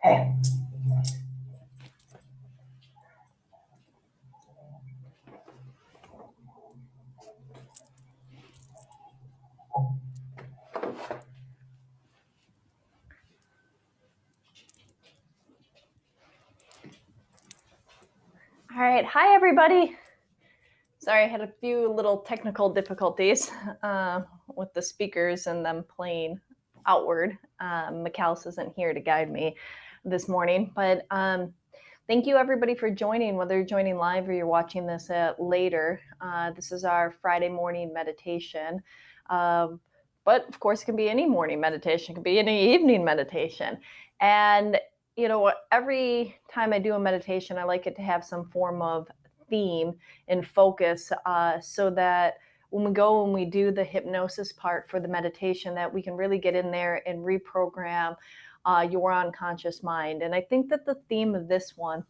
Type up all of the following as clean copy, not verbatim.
All right, hi everybody. Sorry, I had a few little technical difficulties with the speakers and them playing outward. McAllis isn't here to guide me this morning, but thank you everybody for joining, whether you're joining live or you're watching this later. This is our Friday morning meditation, but of course it can be any morning meditation, it can be any evening meditation. And you know, every time I do a meditation, I like it to have some form of theme and focus so that when we go and we do the hypnosis part for the meditation, that we can really get in there and reprogram your unconscious mind. And I think that the theme of this one,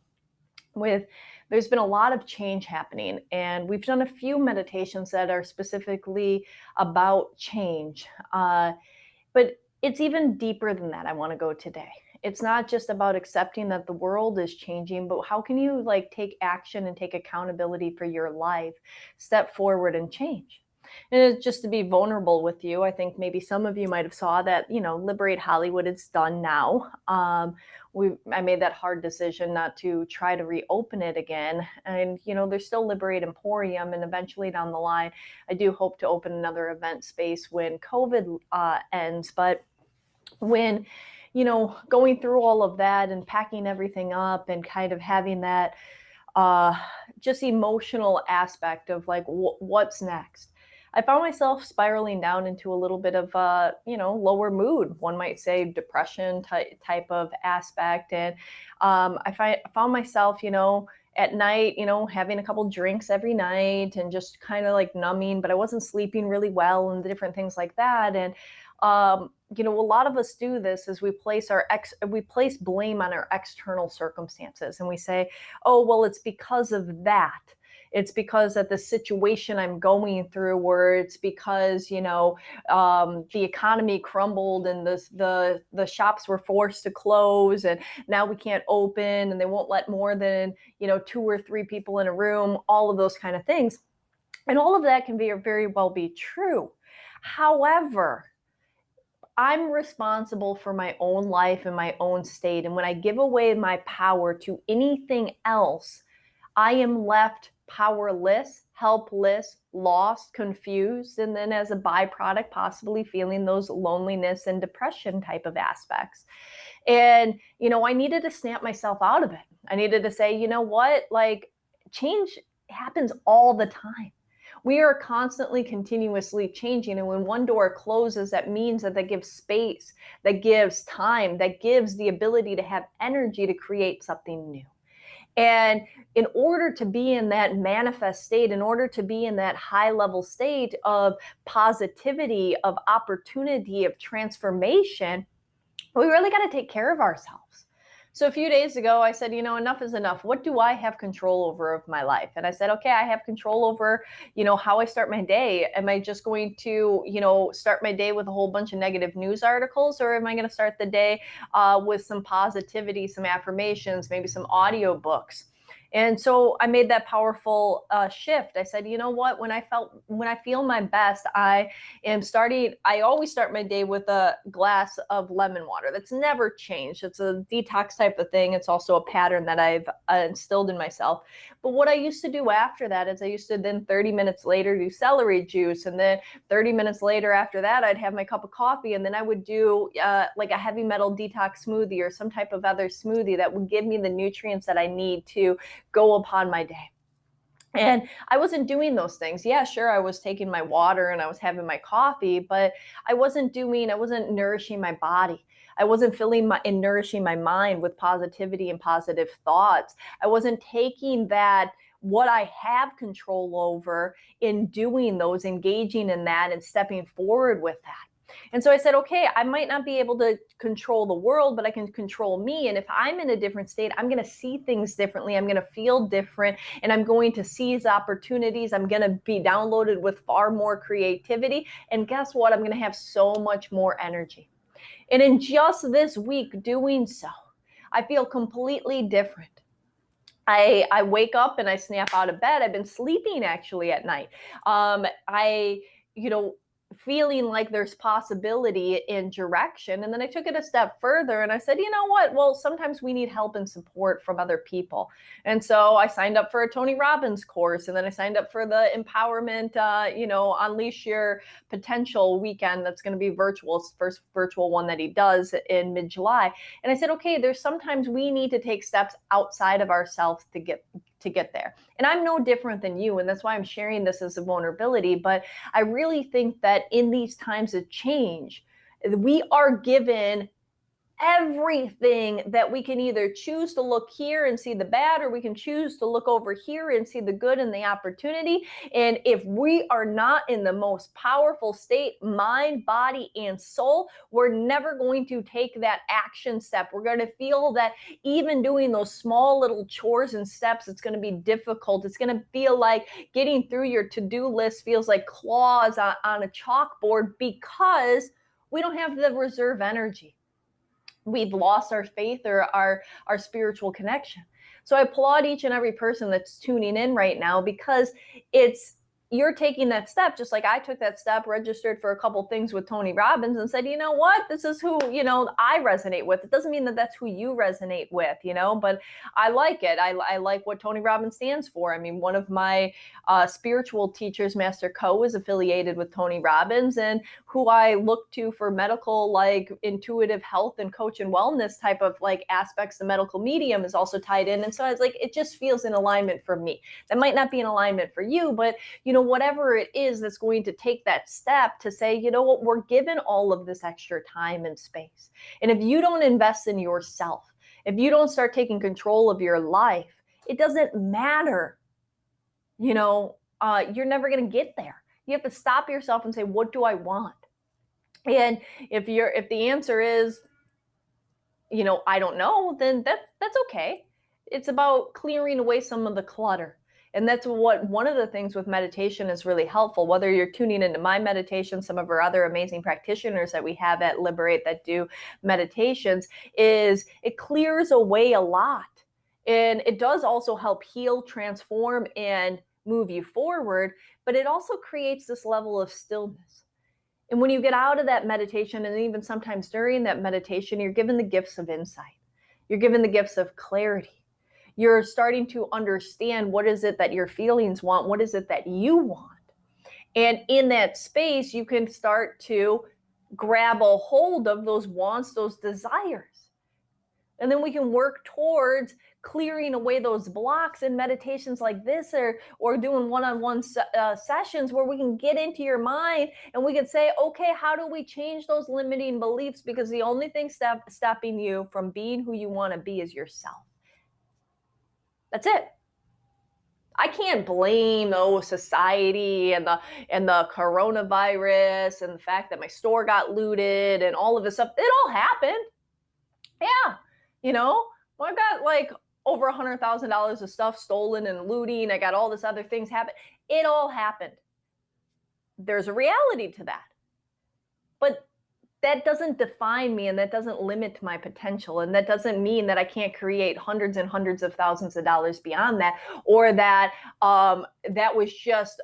there's been a lot of change happening, and we've done a few meditations that are specifically about change, but it's even deeper than that. I want to go today. It's not just about accepting that the world is changing, but how can you like take action and take accountability for your life, step forward and change? And just to be vulnerable with you, I think maybe some of you might have saw that, you know, Liberate Hollywood is done now. I made that hard decision not to try to reopen it again. And, you know, there's still Liberate Emporium, and eventually down the line, I do hope to open another event space when COVID ends. But when, you know, going through all of that and packing everything up and kind of having that just emotional aspect of like, what's next? I found myself spiraling down into a little bit of, you know, lower mood, one might say depression type of aspect. And I found myself, you know, at night, you know, having a couple drinks every night and just kind of like numbing, but I wasn't sleeping really well and different things like that. And you know, a lot of us do this is we place blame on our external circumstances, and we say, oh, well, it's because of that. It's because of the situation I'm going through, or it's because, you know, the economy crumbled and the shops were forced to close, and now we can't open, and they won't let more than, you know, 2 or 3 people in a room, all of those kind of things. And all of that can very well be true. However, I'm responsible for my own life and my own state. And when I give away my power to anything else, I am left powerless, helpless, lost, confused, and then as a byproduct, possibly feeling those loneliness and depression type of aspects. And, you know, I needed to snap myself out of it. I needed to say, you know what, like change happens all the time. We are constantly, continuously changing. And when one door closes, that means that gives space, that gives time, that gives the ability to have energy to create something new. And in order to be in that manifest state, in order to be in that high level state of positivity, of opportunity, of transformation, we really got to take care of ourselves. So a few days ago, I said, you know, enough is enough. What do I have control over of my life? And I said, okay, I have control over, you know, how I start my day. Am I just going to, you know, start my day with a whole bunch of negative news articles, or am I going to start the day with some positivity, some affirmations, maybe some audio books? And so I made that powerful shift. I said, you know what, when I feel my best, I always start my day with a glass of lemon water. That's never changed. It's a detox type of thing. It's also a pattern that I've instilled in myself. But what I used to do after that is I used to then 30 minutes later do celery juice. And then 30 minutes later after that, I'd have my cup of coffee. And then I would do like a heavy metal detox smoothie or some type of other smoothie that would give me the nutrients that I need to go upon my day. And I wasn't doing those things. Yeah, sure, I was taking my water and I was having my coffee, but I wasn't nourishing my body. I wasn't filling and nourishing my mind with positivity and positive thoughts. I wasn't taking that, what I have control over, in doing those, engaging in that and stepping forward with that. And so I said, okay, I might not be able to control the world, but I can control me. And if I'm in a different state, I'm going to see things differently. I'm going to feel different, and I'm going to seize opportunities. I'm going to be downloaded with far more creativity. And guess what? I'm going to have so much more energy. And in just this week doing so, I feel completely different. I wake up and I snap out of bed. I've been sleeping actually at night. You know, feeling like there's possibility in direction. And then I took it a step further and I said, you know what? Well, sometimes we need help and support from other people. And so I signed up for a Tony Robbins course, and then I signed up for the empowerment, Unleash Your Potential weekend. That's going to be virtual. It's the first virtual one that he does in mid-July. And I said, okay, there's sometimes we need to take steps outside of ourselves to get there. And I'm no different than you. And that's why I'm sharing this as a vulnerability. But I really think that in these times of change, we are given everything that we can either choose to look here and see the bad, or we can choose to look over here and see the good and the opportunity. And if we are not in the most powerful state, mind, body, and soul, we're never going to take that action step. We're going to feel that even doing those small little chores and steps, it's going to be difficult. It's going to feel like getting through your to-do list feels like claws on a chalkboard, because we don't have the reserve energy. We've lost our faith or our spiritual connection. So I applaud each and every person that's tuning in right now, because you're taking that step, just like I took that step, registered for a couple things with Tony Robbins and said, you know what, this is who, I resonate with. It doesn't mean that that's who you resonate with, but I like it. I like what Tony Robbins stands for. I mean, one of my spiritual teachers, Master Co, is affiliated with Tony Robbins, and who I look to for medical, like intuitive health and coach and wellness type of like aspects. The medical medium is also tied in. And so I was like, it just feels in alignment for me. That might not be in alignment for you, but whatever it is that's going to take that step to say, you know what, we're given all of this extra time and space. And if you don't invest in yourself, if you don't start taking control of your life, it doesn't matter. You're never going to get there. You have to stop yourself and say, what do I want? And if the answer is, I don't know, then that's okay. It's about clearing away some of the clutter. And that's one of the things with meditation is really helpful. Whether you're tuning into my meditation, some of our other amazing practitioners that we have at Liberate that do meditations, is it clears away a lot. And it does also help heal, transform, and move you forward. But it also creates this level of stillness. And when you get out of that meditation, and even sometimes during that meditation, you're given the gifts of insight. You're given the gifts of clarity. You're starting to understand what is it that your feelings want, what is it that you want. And in that space, you can start to grab a hold of those wants, those desires. And then we can work towards clearing away those blocks in meditations like this, or doing one-on-one sessions where we can get into your mind and we can say, okay, how do we change those limiting beliefs? Because the only thing stopping you from being who you want to be is yourself. That's it. I can't blame society and the coronavirus and the fact that my store got looted and all of this stuff. It all happened. Yeah. I got like over $100,000 of stuff stolen and looting. I got all this other things happen. It all happened. There's a reality to that. But that doesn't define me, and that doesn't limit my potential, and that doesn't mean that I can't create hundreds and hundreds of thousands of dollars beyond that, or that that was just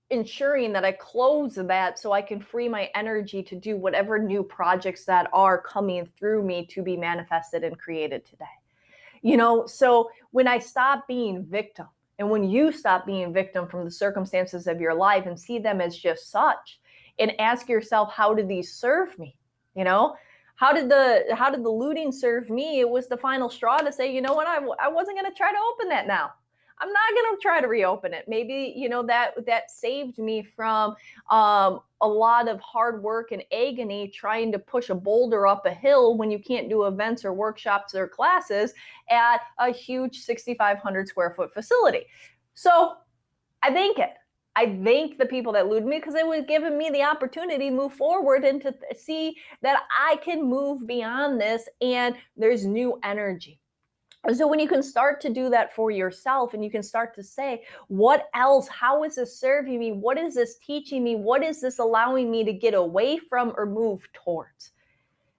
ensuring that I close that so I can free my energy to do whatever new projects that are coming through me to be manifested and created today. So when I stop being victim, and when you stop being victim from the circumstances of your life and see them as just such, and ask yourself, how did these serve me? How did the looting serve me? It was the final straw to say, you know what, I wasn't going to try to open that now. I'm not going to try to reopen it. Maybe, that saved me from a lot of hard work and agony trying to push a boulder up a hill when you can't do events or workshops or classes at a huge 6,500 square foot facility. So I thank it. I thank the people that looted me, because it was giving me the opportunity to move forward and to see that I can move beyond this, and there's new energy. So when you can start to do that for yourself, and you can start to say, what else? How is this serving me? What is this teaching me? What is this allowing me to get away from or move towards?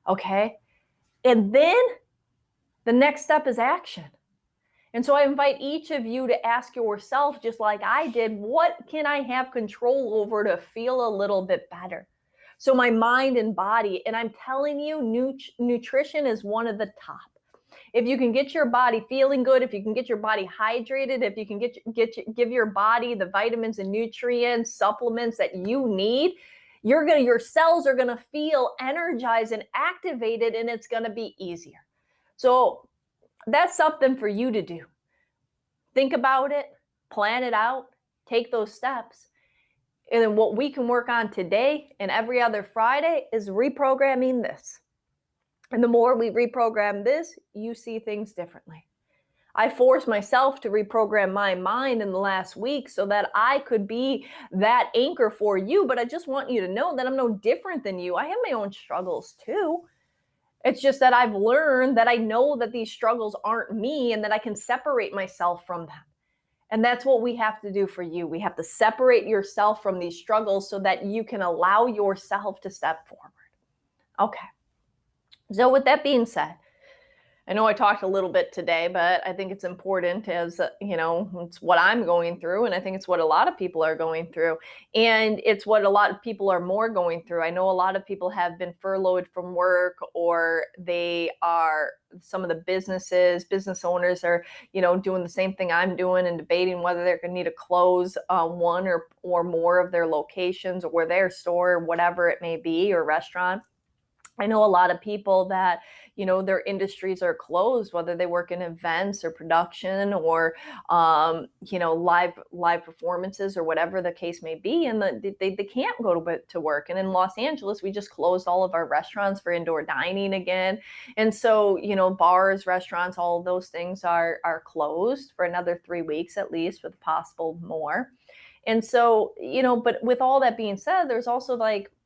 Okay. And then The next step is action. And so I invite each of you to ask yourself, just like I did, what can I have control over to feel a little bit better? So my mind and body, and I'm telling you, nutrition is one of the top. If you can get your body feeling good, if you can get your body hydrated, if you can give your body the vitamins and nutrients, supplements that you need, your cells are gonna feel energized and activated, and it's gonna be easier. So that's something for you to do. Think about it, plan it out, take those steps. And then what we can work on today and every other Friday is reprogramming this. And the more we reprogram this, you see things differently. I forced myself to reprogram my mind in the last week so that I could be that anchor for you. But I just want you to know that I'm no different than you. I have my own struggles too. It's just that I've learned that I know that these struggles aren't me and that I can separate myself from them. And that's what we have to do for you. We have to separate yourself from these struggles so that you can allow yourself to step forward. Okay. So with that being said, I know I talked a little bit today, but I think it's important as, it's what I'm going through. And I think it's what a lot of people are going through. And it's what a lot of people are more going through. I know a lot of people have been furloughed from work, or some of the business owners are, doing the same thing I'm doing and debating whether they're going to need to close one or more of their locations or their store, whatever it may be, or restaurant. I know a lot of people that, their industries are closed, whether they work in events or production or, live performances or whatever the case may be. And they can't go to work. And in Los Angeles, we just closed all of our restaurants for indoor dining again. And so, bars, restaurants, all of those things are closed for another 3 weeks at least, with possible more. And so, but with all that being said, there's also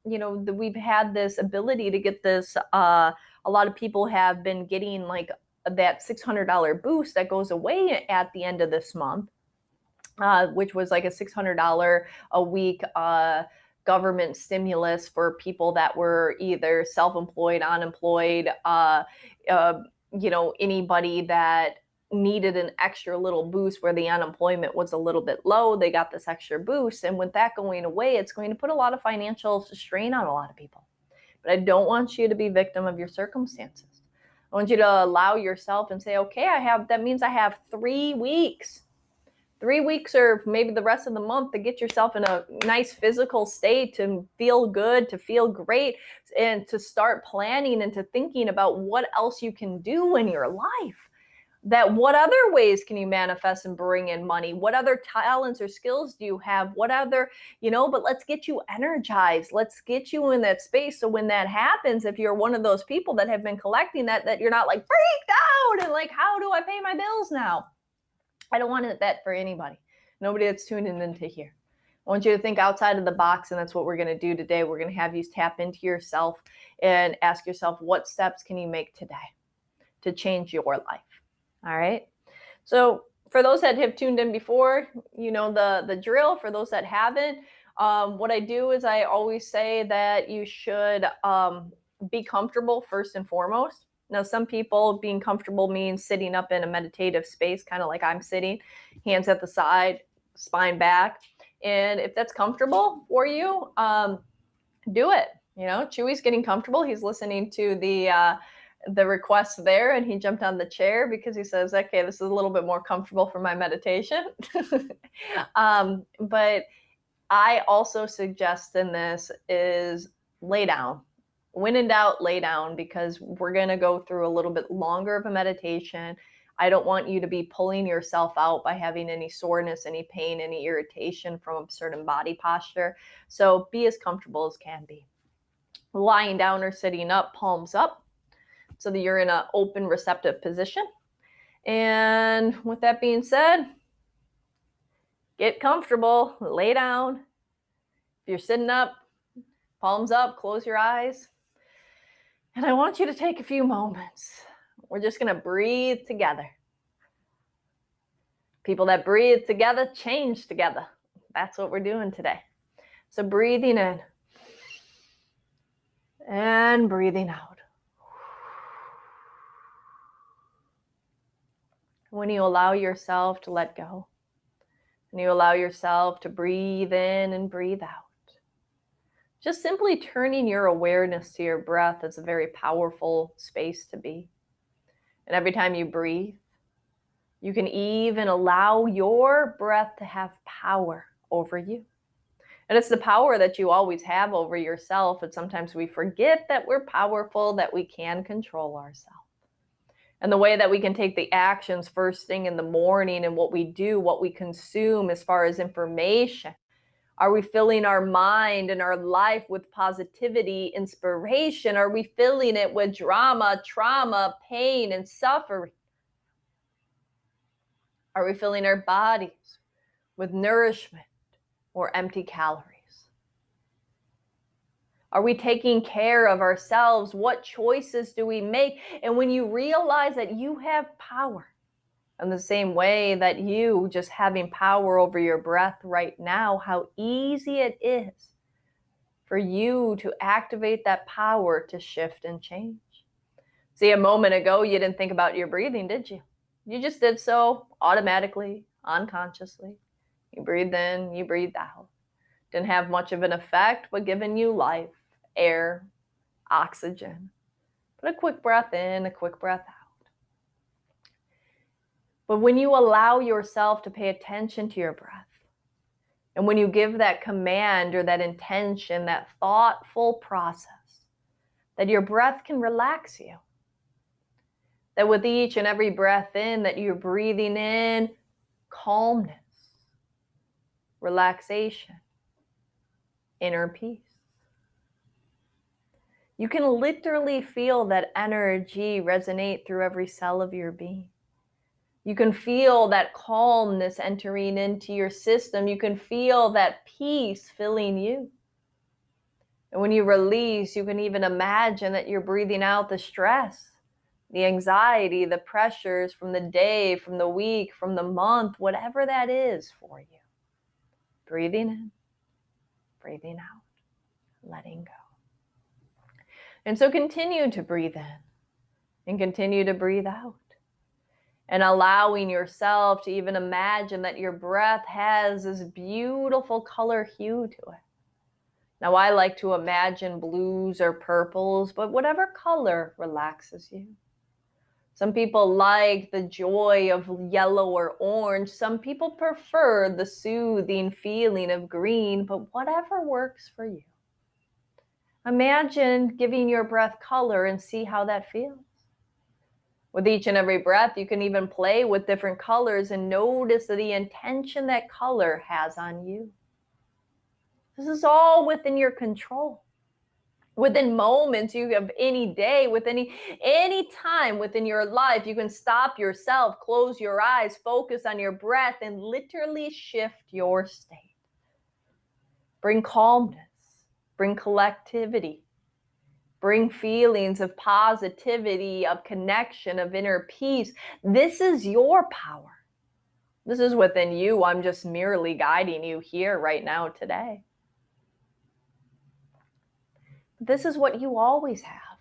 we've had this ability to get this, a lot of people have been getting like that $600 boost that goes away at the end of this month, which was like a $600 a week government stimulus for people that were either self-employed, unemployed, anybody that needed an extra little boost where the unemployment was a little bit low. They got this extra boost. And with that going away, it's going to put a lot of financial strain on a lot of people. But I don't want you to be victim of your circumstances. I want you to allow yourself and say, okay, that means I have 3 weeks. 3 weeks or maybe the rest of the month to get yourself in a nice physical state, to feel good, to feel great, and to start planning and to thinking about what else you can do in your life. That what other ways can you manifest and bring in money? What other talents or skills do you have? What other, but let's get you energized. Let's get you in that space. So when that happens, if you're one of those people that have been collecting that you're not like freaked out and like, how do I pay my bills now? I don't want that for anybody. Nobody that's tuning in to here. I want you to think outside of the box, and that's what we're going to do today. We're going to have you tap into yourself and ask yourself, what steps can you make today to change your life? All right. So for those that have tuned in before, the drill. For those that haven't, what I do is I always say that you should be comfortable first and foremost. Now, some people being comfortable means sitting up in a meditative space, kind of like I'm sitting, hands at the side, spine back. And if that's comfortable for you, do it. Chewy's getting comfortable. He's listening to the request there, and he jumped on the chair because he says, okay, this is a little bit more comfortable for my meditation. But I also suggest in this is lay down. When in doubt, lay down, because we're going to go through a little bit longer of a meditation. I don't want you to be pulling yourself out by having any soreness, any pain, any irritation from a certain body posture. So be as comfortable as can be. Lying down or sitting up, palms up, so that you're in an open, receptive position. And with that being said, get comfortable, lay down. If you're sitting up, palms up, close your eyes. And I want you to take a few moments. We're just going to breathe together. People that breathe together change together. That's what we're doing today. So breathing in and breathing out. When you allow yourself to let go, when you allow yourself to breathe in and breathe out, just simply turning your awareness to your breath is a very powerful space to be. And every time you breathe, you can even allow your breath to have power over you. And it's the power that you always have over yourself. And sometimes we forget that we're powerful, that we can control ourselves. And the way that we can take the actions first thing in the morning and what we do, what we consume as far as information. Are we filling our mind and our life with positivity, inspiration? Are we filling it with drama, trauma, pain, and suffering? Are we filling our bodies with nourishment or empty calories? Are we taking care of ourselves? What choices do we make? And when you realize that you have power, in the same way that you just having power over your breath right now, how easy it is for you to activate that power to shift and change. See, a moment ago, you didn't think about your breathing, did you? You just did so automatically, unconsciously. You breathed in, you breathed out. Didn't have much of an effect, but giving you life, air, oxygen. Put a quick breath in, a quick breath out. But when you allow yourself to pay attention to your breath, and when you give that command or that intention, that thoughtful process, that your breath can relax you. That with each and every breath in, that you're breathing in calmness, relaxation, inner peace. You can literally feel that energy resonate through every cell of your being. You can feel that calmness entering into your system. You can feel that peace filling you. And when you release, you can even imagine that you're breathing out the stress, the anxiety, the pressures from the day, from the week, from the month, whatever that is for you. Breathing in, breathing out, letting go. And so continue to breathe in and continue to breathe out. And allowing yourself to even imagine that your breath has this beautiful color hue to it. Now, I like to imagine blues or purples, but whatever color relaxes you. Some people like the joy of yellow or orange. Some people prefer the soothing feeling of green, but whatever works for you. Imagine giving your breath color and see how that feels. With each and every breath, you can even play with different colors and notice the intention that color has on you. This is all within your control. Within moments you have any day, with any time within your life, you can stop yourself, close your eyes, focus on your breath, and literally shift your state. Bring calmness, bring collectivity, bring feelings of positivity, of connection, of inner peace. This is your power. This is within you. I'm just merely guiding you here right now today. This is what you always have.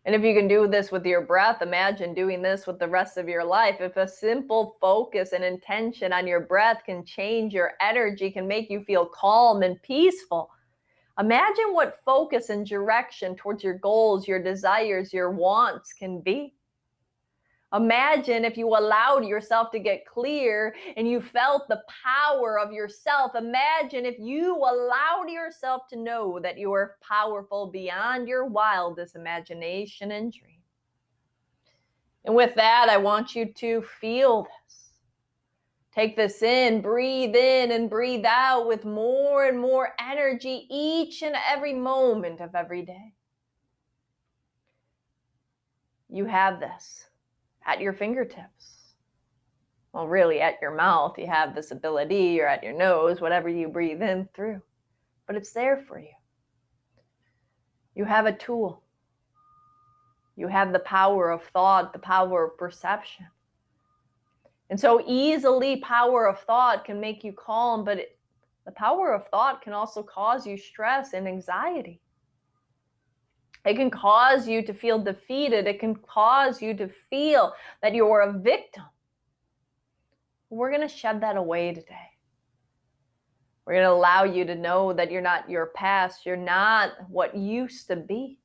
And if you can do this with your breath, imagine doing this with the rest of your life. If a simple focus and intention on your breath can change your energy, can make you feel calm and peaceful, imagine what focus and direction towards your goals, your desires, your wants can be. Imagine if you allowed yourself to get clear and you felt the power of yourself. Imagine if you allowed yourself to know that you are powerful beyond your wildest imagination and dream. And with that, I want you to feel this. Take this in and breathe out with more and more energy each and every moment of every day. You have this at your fingertips. Well, really at your mouth, you have this ability, or at your nose, whatever you breathe in through. But it's there for you. You have a tool. You have the power of thought, the power of perception. And so easily, power of thought can make you calm, but the power of thought can also cause you stress and anxiety. It can cause you to feel defeated. It can cause you to feel that you're a victim. We're going to shed that away today. We're going to allow you to know that you're not your past. You're not what used to be.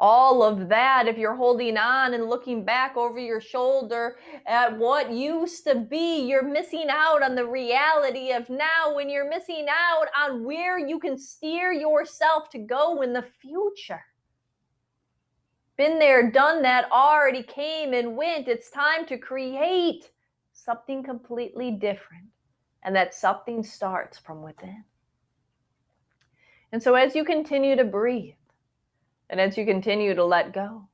All of that, if you're holding on and looking back over your shoulder at what used to be, you're missing out on the reality of now, when you're missing out on where you can steer yourself to go in the future. Been there, done that, already came and went. It's time to create something completely different. And that something starts from within. And so as you continue to breathe, and as you continue to let go,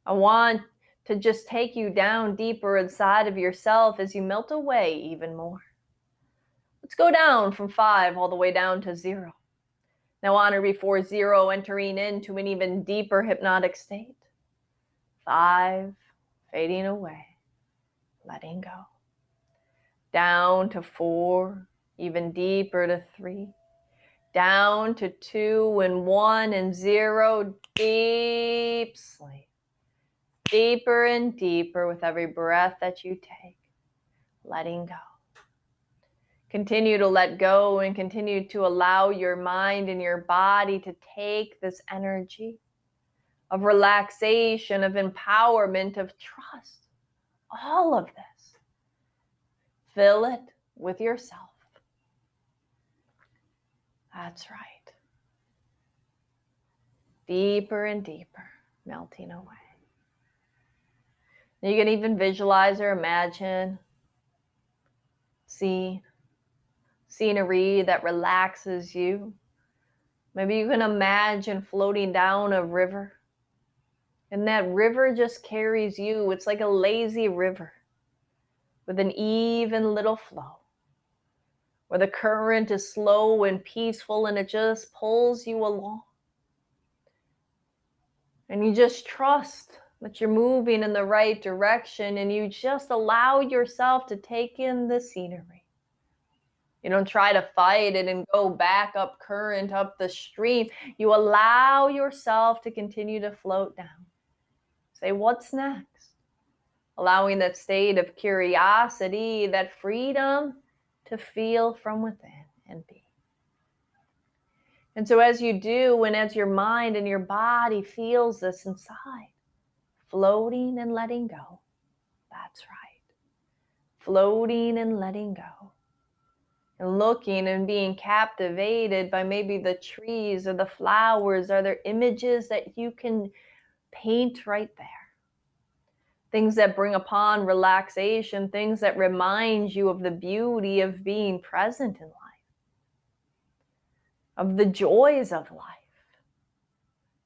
I want to just take you down deeper inside of yourself as you melt away even more. Let's go down from 5 all the way down to 0. Now honor before 0, entering into an even deeper hypnotic state. 5, fading away, letting go. Down to 4, even deeper to 3. Down to 2 and 1 and 0, deep sleep. Deeper and deeper with every breath that you take, letting go. Continue to let go and continue to allow your mind and your body to take this energy of relaxation, of empowerment, of trust. All of this. Fill it with yourself. That's right. Deeper and deeper, melting away. You can even visualize or imagine scenery that relaxes you. Maybe you can imagine floating down a river, and that river just carries you. It's like a lazy river with an even little flow, where the current is slow and peaceful, and it just pulls you along. And you just trust that you're moving in the right direction, and you just allow yourself to take in the scenery. You don't try to fight it and go back up current, up the stream. You allow yourself to continue to float down. Say, what's next? Allowing that state of curiosity, that freedom to feel from within and be. And so as you do, and as your mind and your body feels this inside, floating and letting go. That's right. Floating and letting go. And looking and being captivated by maybe the trees or the flowers. Are there images that you can paint right there? Things that bring upon relaxation, things that remind you of the beauty of being present in life, of the joys of life.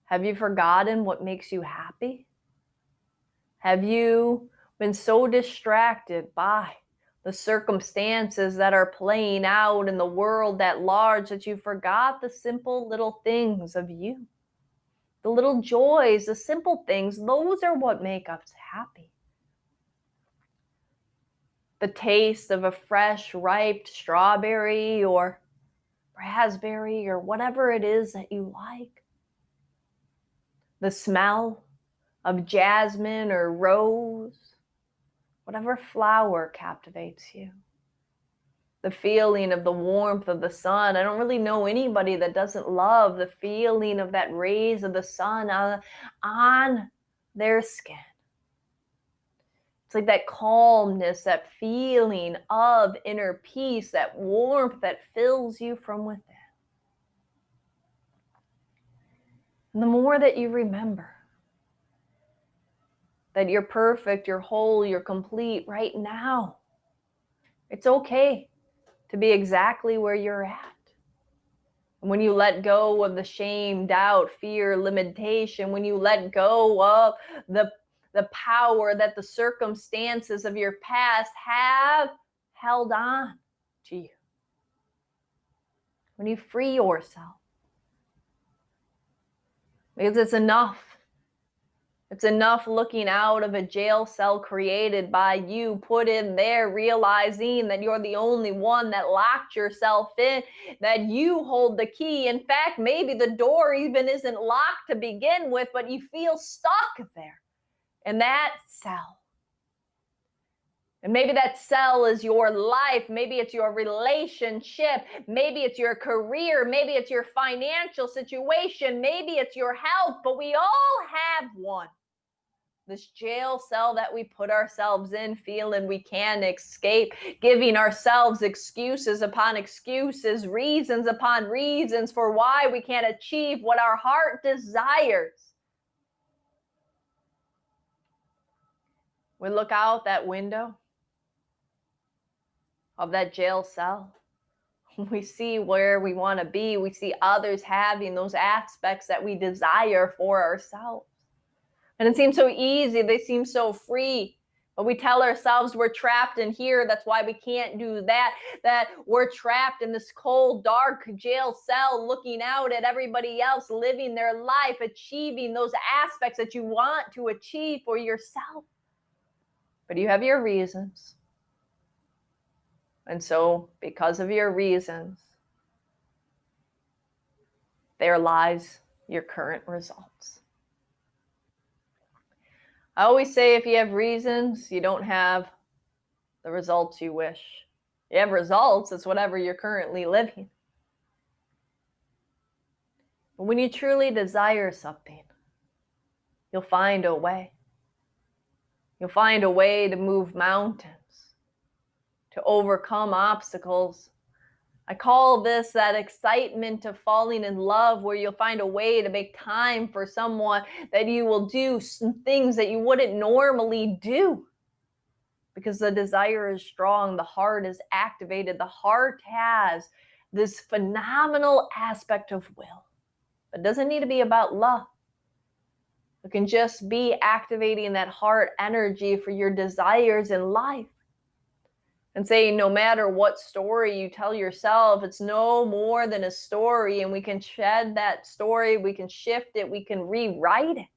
Have you forgotten what makes you happy? Have you been so distracted by the circumstances that are playing out in the world at large that you forgot the simple little things of you? The little joys, the simple things, those are what make us happy. The taste of a fresh, ripe strawberry or raspberry or whatever it is that you like. The smell of jasmine or rose, whatever flower captivates you. The feeling of the warmth of the sun. I don't really know anybody that doesn't love the feeling of that rays of the sun on their skin. It's like that calmness, that feeling of inner peace, that warmth that fills you from within. And the more that you remember that you're perfect, you're whole, you're complete right now, it's okay to be exactly where you're at. And when you let go of the shame, doubt, fear, limitation, when you let go of the power that the circumstances of your past have held on to you, when you free yourself, because it's enough It's enough looking out of a jail cell created by you, put in there, realizing that you're the only one that locked yourself in, that you hold the key. In fact, maybe the door even isn't locked to begin with, but you feel stuck there in that cell. And maybe that cell is your life. Maybe it's your relationship. Maybe it's your career. Maybe it's your financial situation. Maybe it's your health, but we all have one. This jail cell that we put ourselves in, feeling we can't escape, giving ourselves excuses upon excuses, reasons upon reasons for why we can't achieve what our heart desires. We look out that window of that jail cell. We see where we want to be. We see others having those aspects that we desire for ourselves. And it seems so easy. They seem so free. But we tell ourselves we're trapped in here. That's why we can't do that. That we're trapped in this cold, dark jail cell, looking out at everybody else living their life, achieving those aspects that you want to achieve for yourself. But you have your reasons. And so, because of your reasons, there lies your current results. I always say if you have reasons, you don't have the results you wish. You have results, it's whatever you're currently living. But when you truly desire something, you'll find a way. You'll find a way to move mountains, to overcome obstacles. I call this that excitement of falling in love, where you'll find a way to make time for someone, that you will do some things that you wouldn't normally do. Because the desire is strong, the heart is activated, the heart has this phenomenal aspect of will. It doesn't need to be about love. It can just be activating that heart energy for your desires in life. And saying no matter what story you tell yourself, it's no more than a story, and we can shed that story, we can shift it, we can rewrite it,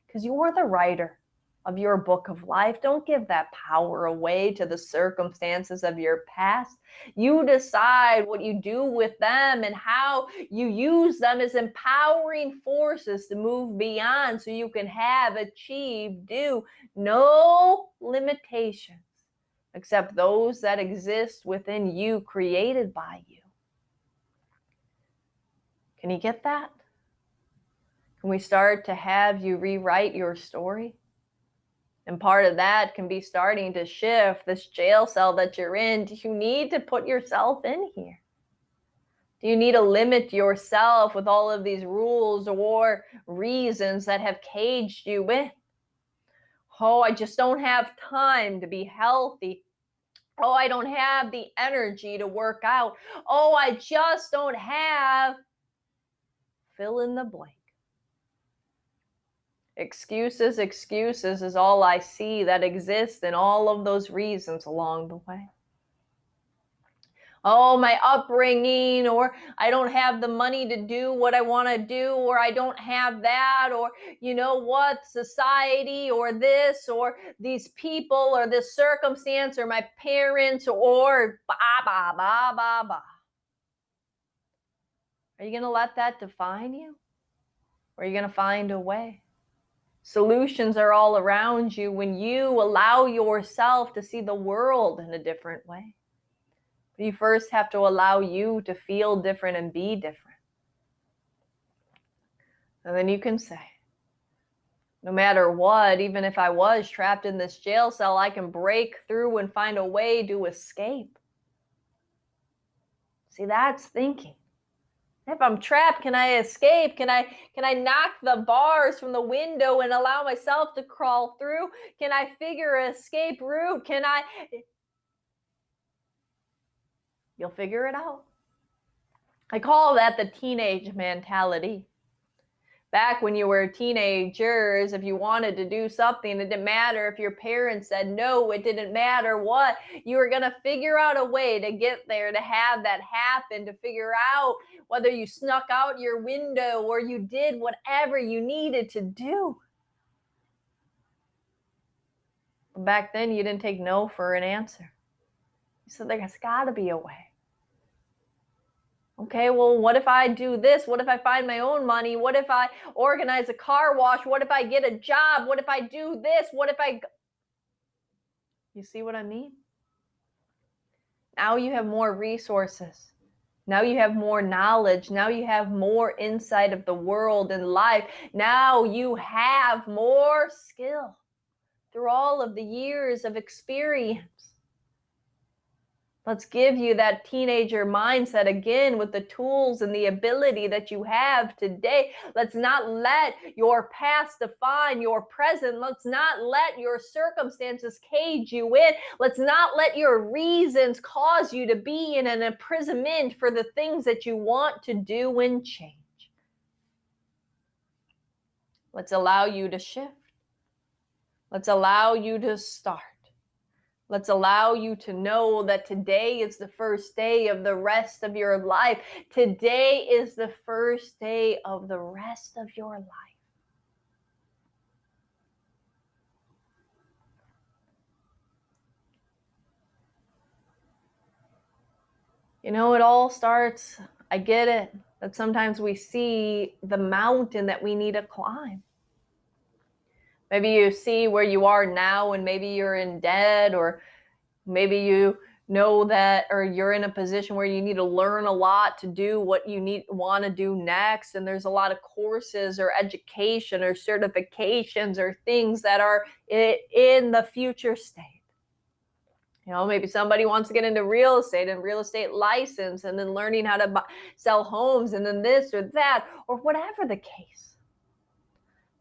because you're the writer of your book of life. Don't give that power away to the circumstances of your past. You decide what you do with them and how you use them as empowering forces to move beyond, so you can have, achieve, do. No limitations except those that exist within you, created by you. Can you get that? Can we start to have you rewrite your story? And part of that can be starting to shift this jail cell that you're in. Do you need to put yourself in here? Do you need to limit yourself with all of these rules or reasons that have caged you in? Oh, I just don't have time to be healthy. Oh, I don't have the energy to work out. Oh, I just don't have, fill in the blank. Excuses is all I see that exists in all of those reasons along the way. Oh, my upbringing, or I don't have the money to do what I want to do, or I don't have that, or you know what, society, or this, or these people, or this circumstance, or my parents, or ba, ba, ba, ba, ba. Are you going to let that define you? Or are you going to find a way? Solutions are all around you when you allow yourself to see the world in a different way. You first have to allow you to feel different and be different. And then you can say, no matter what, even if I was trapped in this jail cell, I can break through and find a way to escape. See, that's thinking. If I'm trapped, can I escape? Can I knock the bars from the window and allow myself to crawl through? Can I figure an escape route? You'll figure it out. I call that the teenage mentality. Back when you were teenagers, if you wanted to do something, it didn't matter if your parents said no, it didn't matter what. You were going to figure out a way to get there, to have that happen, to figure out whether you snuck out your window or you did whatever you needed to do. Back then, you didn't take no for an answer. You said, there's got to be a way. Okay, well, what if I do this? What if I find my own money? What if I organize a car wash? What if I get a job? What if I do this? What if I... You see what I mean? Now you have more resources. Now you have more knowledge. Now you have more insight of the world and life. Now you have more skill through all of the years of experience. Let's give you that teenager mindset again with the tools and the ability that you have today. Let's not let your past define your present. Let's not let your circumstances cage you in. Let's not let your reasons cause you to be in an imprisonment for the things that you want to do and change. Let's allow you to shift. Let's allow you to start. Let's allow you to know that today is the first day of the rest of your life. Today is the first day of the rest of your life. You know, it all starts, I get it, that sometimes we see the mountain that we need to climb. Maybe you see where you are now and maybe you're in debt, or maybe you know that, or you're in a position where you need to learn a lot to do what you want to do next. And there's a lot of courses or education or certifications or things that are in the future state. You know, maybe somebody wants to get into real estate and real estate license, and then learning how to sell homes, and then this or that, or whatever the case.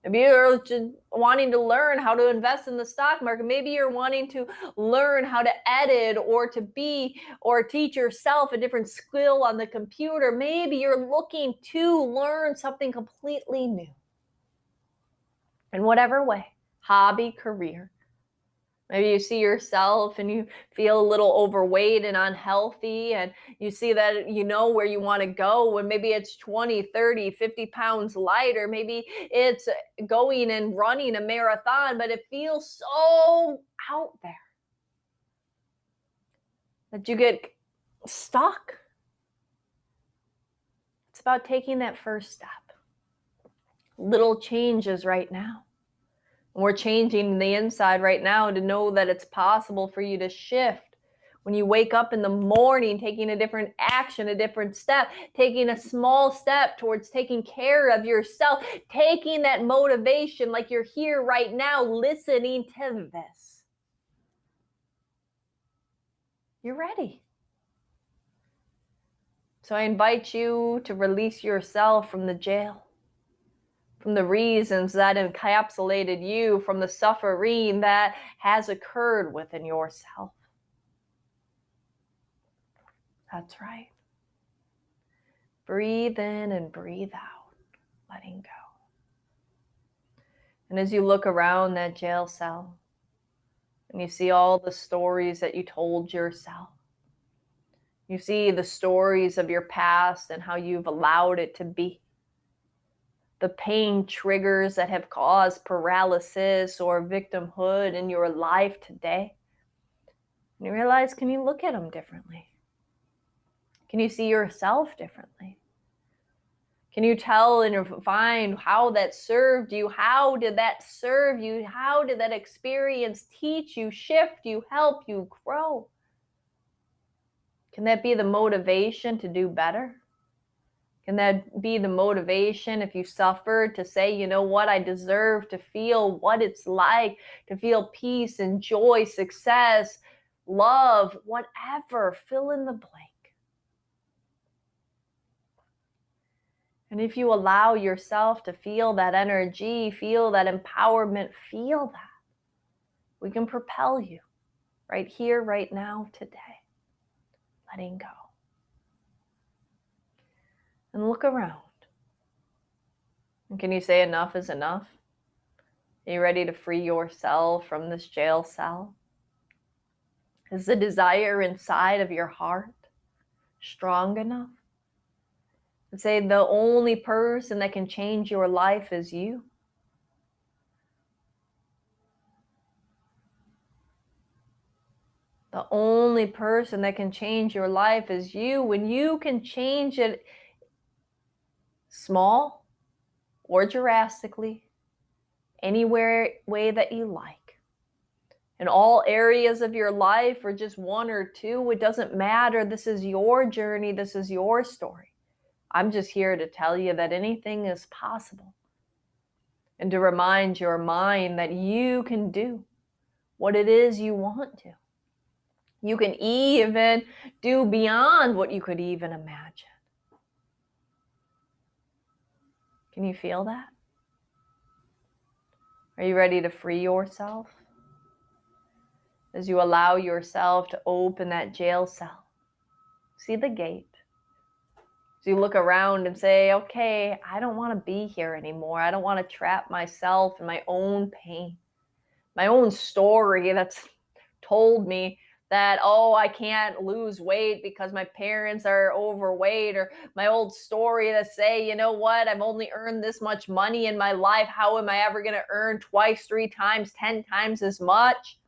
Maybe you're just wanting to learn how to invest in the stock market. Maybe you're wanting to learn how to edit or to be or teach yourself a different skill on the computer. Maybe you're looking to learn something completely new. In whatever way, hobby, career. Maybe you see yourself and you feel a little overweight and unhealthy, and you see that you know where you want to go, and maybe it's 20, 30, 50 pounds lighter. Maybe it's going and running a marathon, but it feels so out there that you get stuck. It's about taking that first step. Little changes right now. We're changing the inside right now to know that it's possible for you to shift. When you wake up in the morning, taking a different action, a different step, taking a small step towards taking care of yourself, taking that motivation like you're here right now, listening to this. You're ready. So I invite you to release yourself from the jail, from the reasons that encapsulated you, from the suffering that has occurred within yourself. That's right. Breathe in and breathe out, letting go. And as you look around that jail cell and you see all the stories that you told yourself, you see the stories of your past and how you've allowed it to be, the pain triggers that have caused paralysis or victimhood in your life today. And you realize, can you look at them differently? Can you see yourself differently? Can you tell and find how that served you? How did that serve you? How did that experience teach you, shift you, help you grow? Can that be the motivation to do better? Can that be the motivation if you suffered to say, you know what, I deserve to feel what it's like to feel peace and joy, success, love, whatever, fill in the blank. And if you allow yourself to feel that energy, feel that empowerment, feel that, we can propel you right here, right now, today. Letting go. And look around. And can you say enough is enough? Are you ready to free yourself from this jail cell? Is the desire inside of your heart strong enough? And say the only person that can change your life is you. The only person that can change your life is you. When you can change it small or drastically, anywhere way that you like, in all areas of your life or just one or two, it doesn't matter. This is your journey. This is your story. I'm just here to tell you that anything is possible and to remind your mind that you can do what it is you want to. You can even do beyond what you could even imagine. Can you feel that? Are you ready to free yourself? As you allow yourself to open that jail cell, see the gate. As you look around and say, okay, I don't want to be here anymore. I don't want to trap myself in my own pain, my own story that's told me that, oh, I can't lose weight because my parents are overweight, or my old story that say, you know what, I've only earned this much money in my life. How am I ever going to earn twice, 3 times, 10 times as much?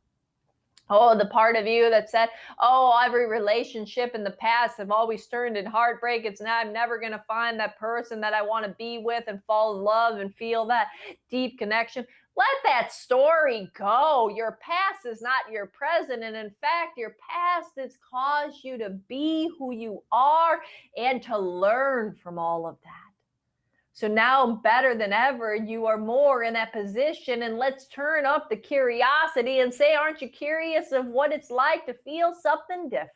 Oh, the part of you that said, oh, every relationship in the past have always turned in heartbreak. It's now I'm never going to find that person that I want to be with and fall in love and feel that deep connection. Let that story go. Your past is not your present. And in fact, your past has caused you to be who you are and to learn from all of that. So now, better than ever, you are more in that position, and let's turn up the curiosity and say, aren't you curious of what it's like to feel something different?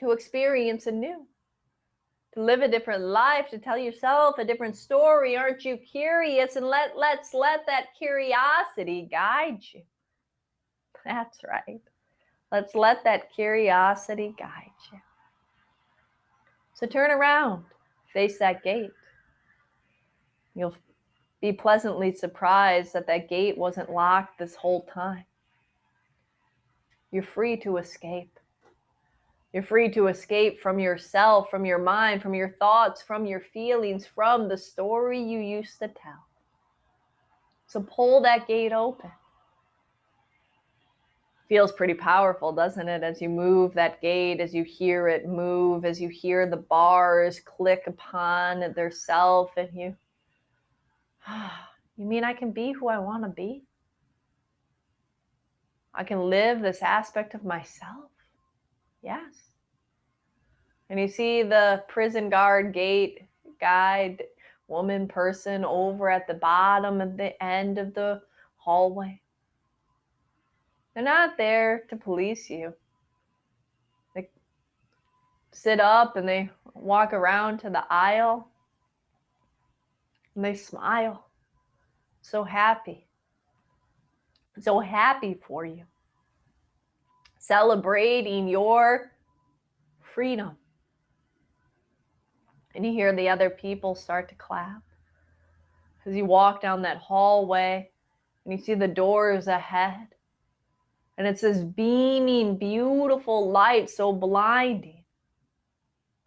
To experience anew, to live a different life, to tell yourself a different story. Aren't you curious? And let's let that curiosity guide you. That's right. Let's let that curiosity guide you. So turn around, face that gate. You'll be pleasantly surprised that that gate wasn't locked this whole time. You're free to escape. You're free to escape from yourself, from your mind, from your thoughts, from your feelings, from the story you used to tell. So pull that gate open. Feels pretty powerful, doesn't it? As you move that gate, as you hear it move, as you hear the bars click upon their self, and you mean I can be who I want to be? I can live this aspect of myself? Yes. And you see the prison guard gate guide woman person over at the bottom of the end of the hallway. They're not there to police you. They sit up and they walk around to the aisle and they smile. So happy for you. Celebrating your freedom. And you hear the other people start to clap as you walk down that hallway and you see the doors ahead. And it's this beaming, beautiful light, so blinding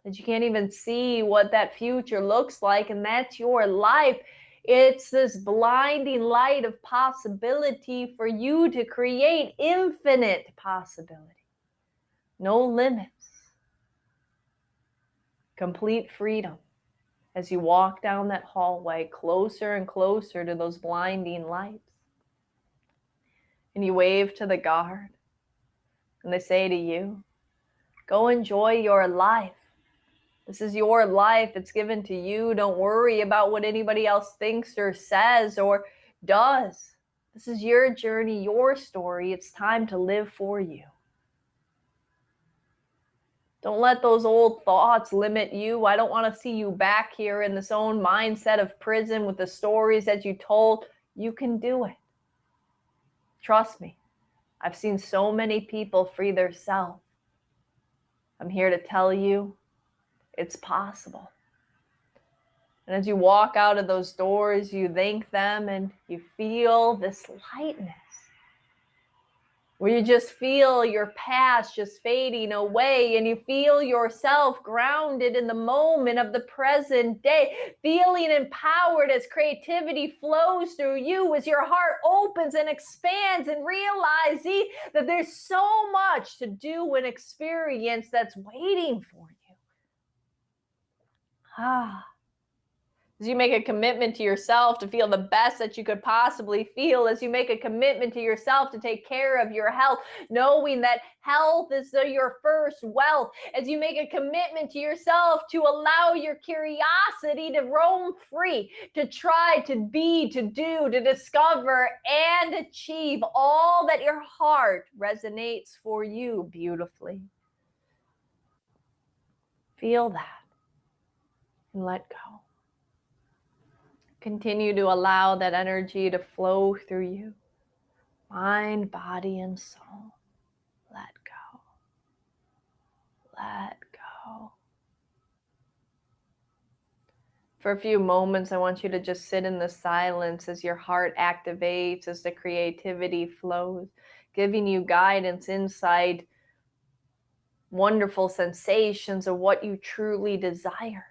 that you can't even see what that future looks like. And that's your life. It's this blinding light of possibility for you to create infinite possibility. No limits. Complete freedom as you walk down that hallway closer and closer to those blinding lights. And you wave to the guard and they say to you, go enjoy your life. This is your life. It's given to you. Don't worry about what anybody else thinks or says or does. This is your journey, your story. It's time to live for you. Don't let those old thoughts limit you. I don't want to see you back here in this own mindset of prison with the stories that you told. You can do it. Trust me. I've seen so many people free their self. I'm here to tell you it's possible. And as you walk out of those doors, you thank them and you feel this lightness where you just feel your past just fading away and you feel yourself grounded in the moment of the present day, feeling empowered as creativity flows through you, as your heart opens and expands, and realizing that there's so much to do and experience that's waiting for you. As you make a commitment to yourself to feel the best that you could possibly feel, as you make a commitment to yourself to take care of your health, knowing that health is your first wealth, as you make a commitment to yourself to allow your curiosity to roam free, to try, to be, to do, to discover, and achieve all that your heart resonates for you beautifully. Feel that and let go. Continue to allow that energy to flow through you, mind, body, and soul. Let go. Let go. For a few moments, I want you to just sit in the silence as your heart activates, as the creativity flows, giving you guidance, insight, wonderful sensations of what you truly desire.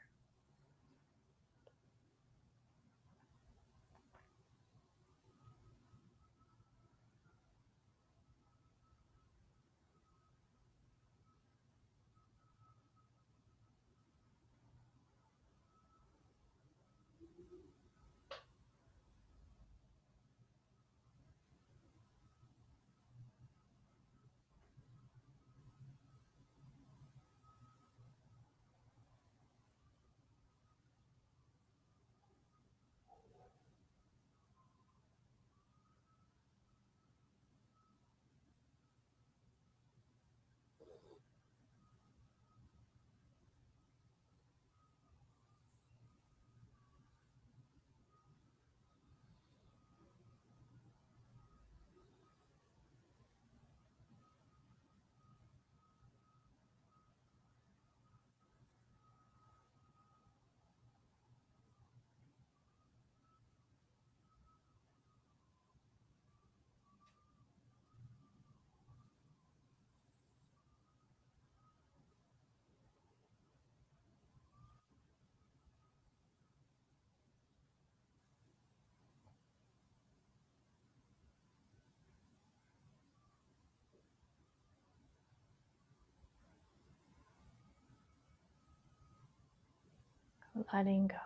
Letting go.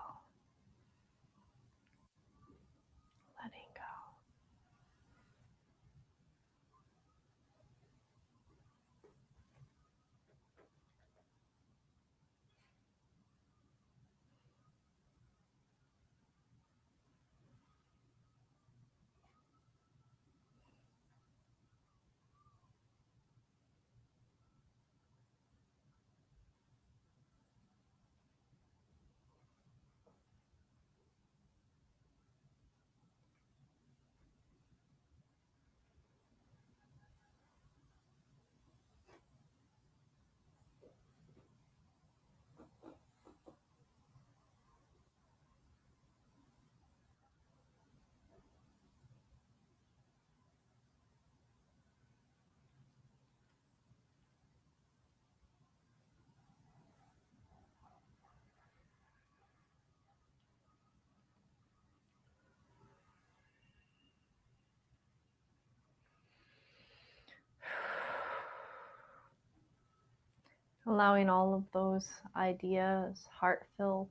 Letting go. Allowing all of those ideas, heartfelt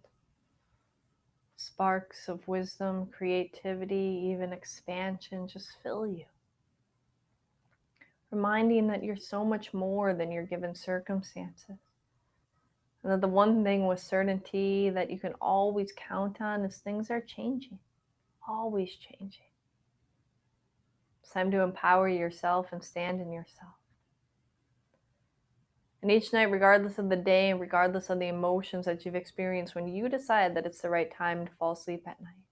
sparks of wisdom, creativity, even expansion, just fill you. Reminding that you're so much more than your given circumstances. And that the one thing with certainty that you can always count on is things are changing, always changing. It's time to empower yourself and stand in yourself. And each night, regardless of the day and regardless of the emotions that you've experienced, when you decide that it's the right time to fall asleep at night,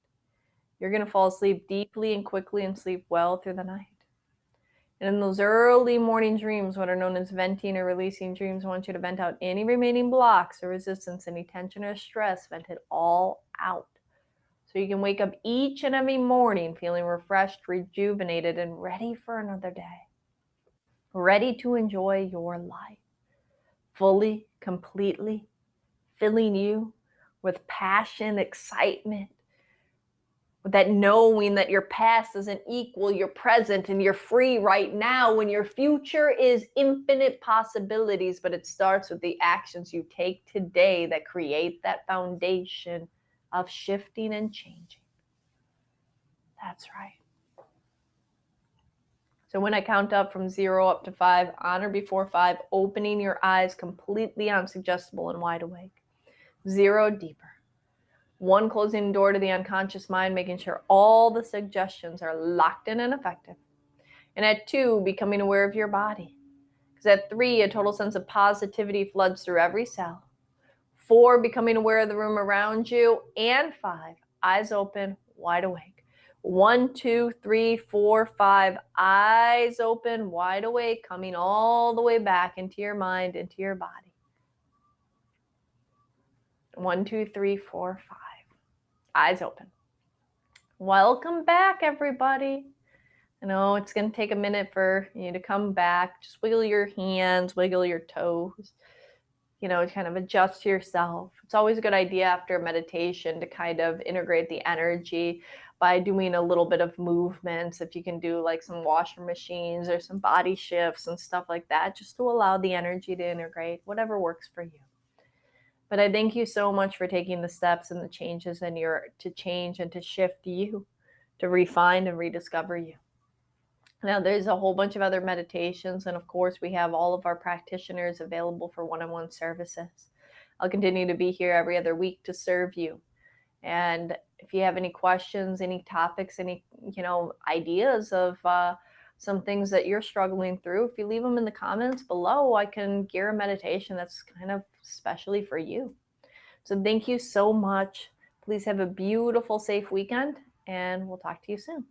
you're going to fall asleep deeply and quickly and sleep well through the night. And in those early morning dreams, what are known as venting or releasing dreams, I want you to vent out any remaining blocks or resistance, any tension or stress, vent it all out. So you can wake up each and every morning feeling refreshed, rejuvenated, and ready for another day. ready to enjoy your life fully, completely, filling you with passion, excitement, with that knowing that your past doesn't equal your present and you're free right now when your future is infinite possibilities, but it starts with the actions you take today that create that foundation of shifting and changing. That's right. So when I count up from 0 up to 5, on or before 5, opening your eyes completely unsuggestible and wide awake. 0, deeper. 1, closing the door to the unconscious mind, making sure all the suggestions are locked in and effective. And at 2, becoming aware of your body. Because at 3, a total sense of positivity floods through every cell. 4, becoming aware of the room around you. And 5, eyes open, wide awake. 1, 2, 3, 4, 5, eyes open, wide awake, coming all the way back into your mind, into your body. 1, 2, 3, 4, 5, eyes open. Welcome back, everybody. I know it's going to take a minute for you to come back. Just wiggle your hands, wiggle your toes, kind of adjust to yourself. It's always a good idea after meditation to kind of integrate the energy by doing a little bit of movements. If you can do like some washer machines or some body shifts and stuff like that, just to allow the energy to integrate, whatever works for you. But I thank you so much for taking the steps and the changes to change and to shift you, to refine and rediscover you. Now, there's a whole bunch of other meditations, and of course, we have all of our practitioners available for one-on-one services. I'll continue to be here every other week to serve you. And if you have any questions, any topics, any ideas of some things that you're struggling through, if you leave them in the comments below, I can gear a meditation that's kind of specially for you. So thank you so much. Please have a beautiful, safe weekend, and we'll talk to you soon.